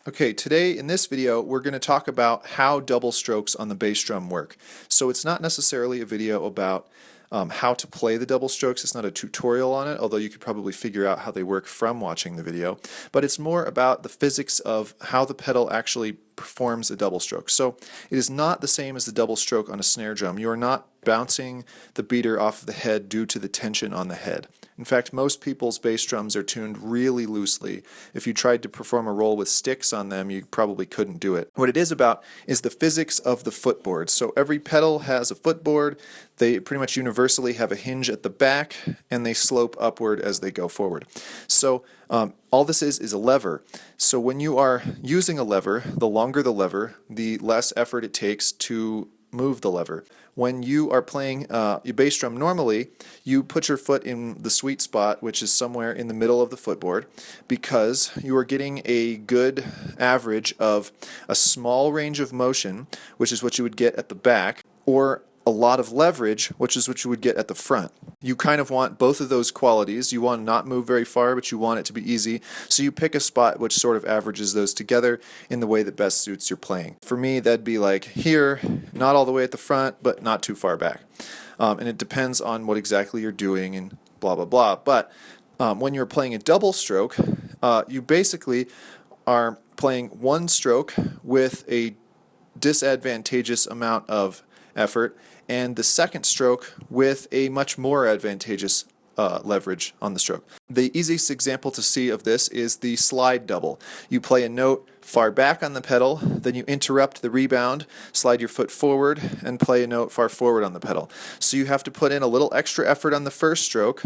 Okay, today in this video we're going to talk about how double strokes on the bass drum work. So it's not necessarily a video about how to play the double strokes. It's not a tutorial on it, although you could probably figure out how they work from watching the video. But it's more about the physics of how the pedal actually performs a double stroke. So it is not the same as the double stroke on a snare drum. You are not bouncing the beater off of the head due to the tension on the head. In fact, most people's bass drums are tuned really loosely. If you tried to perform a roll with sticks on them, you probably couldn't do it. What it is about is the physics of the footboard. So every pedal has a footboard. They pretty much universally have a hinge at the back, and they slope upward as they go forward. So all this is a lever. So when you are using a lever, the longer the lever, the less effort it takes to move the lever. When you are playing your bass drum normally, you put your foot in the sweet spot, which is somewhere in the middle of the footboard, because you are getting a good average of a small range of motion, which is what you would get at the back, or a lot of leverage, which is what you would get at the front. You kind of want both of those qualities. You want to not move very far, but you want it to be easy. So you pick a spot which sort of averages those together in the way that best suits your playing. For me, that'd be like here, not all the way at the front, but not too far back. And it depends on what exactly you're doing and blah, blah, blah. But when you're playing a double stroke, you basically are playing one stroke with a disadvantageous amount of effort, and the second stroke with a much more advantageous leverage on the stroke. The easiest example to see of this is the slide double. You play a note far back on the pedal, then you interrupt the rebound, slide your foot forward, and play a note far forward on the pedal. So you have to put in a little extra effort on the first stroke,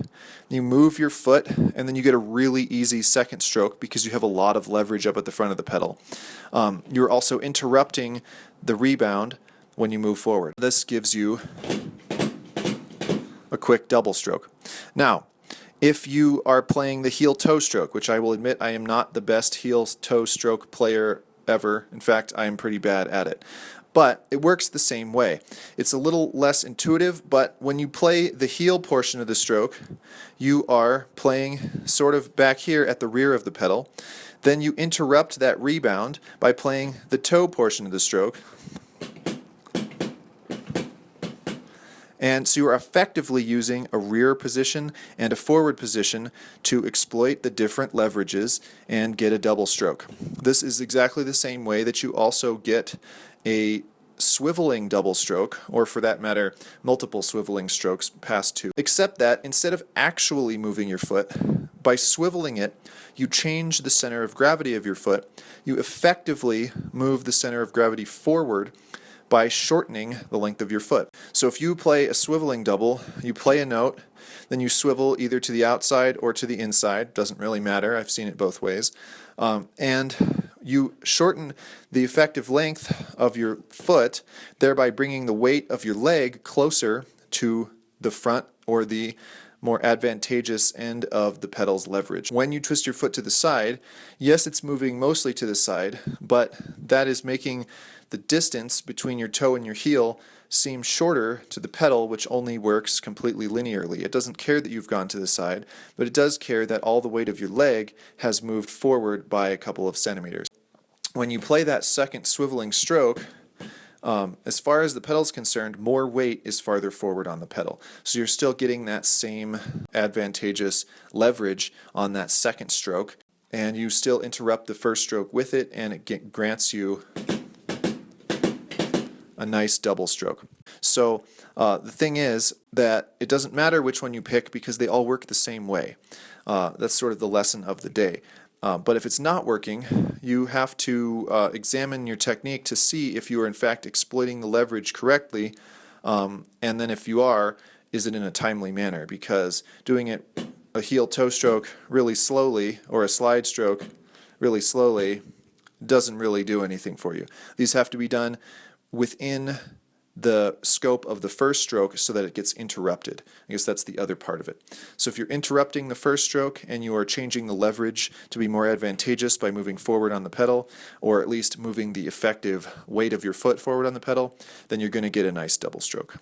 you move your foot, and then you get a really easy second stroke because you have a lot of leverage up at the front of the pedal. You're also interrupting the rebound when you move forward. This gives you a quick double stroke. Now, if you are playing the heel-toe stroke, which I will admit I am not the best heel-toe stroke player ever. In fact, I am pretty bad at it. But it works the same way. It's a little less intuitive, but when you play the heel portion of the stroke, you are playing sort of back here at the rear of the pedal. Then you interrupt that rebound by playing the toe portion of the stroke. And so you are effectively using a rear position and a forward position to exploit the different leverages and get a double stroke. This is exactly the same way that you also get a swiveling double stroke, or for that matter, multiple swiveling strokes past two. Except that instead of actually moving your foot, by swiveling it, you change the center of gravity of your foot. You effectively move the center of gravity forward by shortening the length of your foot. So if you play a swiveling double, you play a note, then you swivel either to the outside or to the inside, doesn't really matter, I've seen it both ways, and you shorten the effective length of your foot, thereby bringing the weight of your leg closer to the front or the more advantageous end of the pedal's leverage. When you twist your foot to the side, yes, it's moving mostly to the side, but that is making the distance between your toe and your heel seem shorter to the pedal, which only works completely linearly. It doesn't care that you've gone to the side, but it does care that all the weight of your leg has moved forward by a couple of centimeters. When you play that second swiveling stroke, as far as the pedal is concerned, more weight is farther forward on the pedal. So you're still getting that same advantageous leverage on that second stroke, and you still interrupt the first stroke with it, and it grants you a nice double stroke. So the thing is that it doesn't matter which one you pick because they all work the same way. That's sort of the lesson of the day. But if it's not working, you have to examine your technique to see if you are in fact exploiting the leverage correctly, and then if you are, is it in a timely manner? Because doing it a heel-toe stroke really slowly or a slide stroke really slowly doesn't really do anything for you. These have to be done within the scope of the first stroke so that it gets interrupted. I guess that's the other part of it. So if you're interrupting the first stroke and you are changing the leverage to be more advantageous by moving forward on the pedal, or at least moving the effective weight of your foot forward on the pedal, then you're going to get a nice double stroke.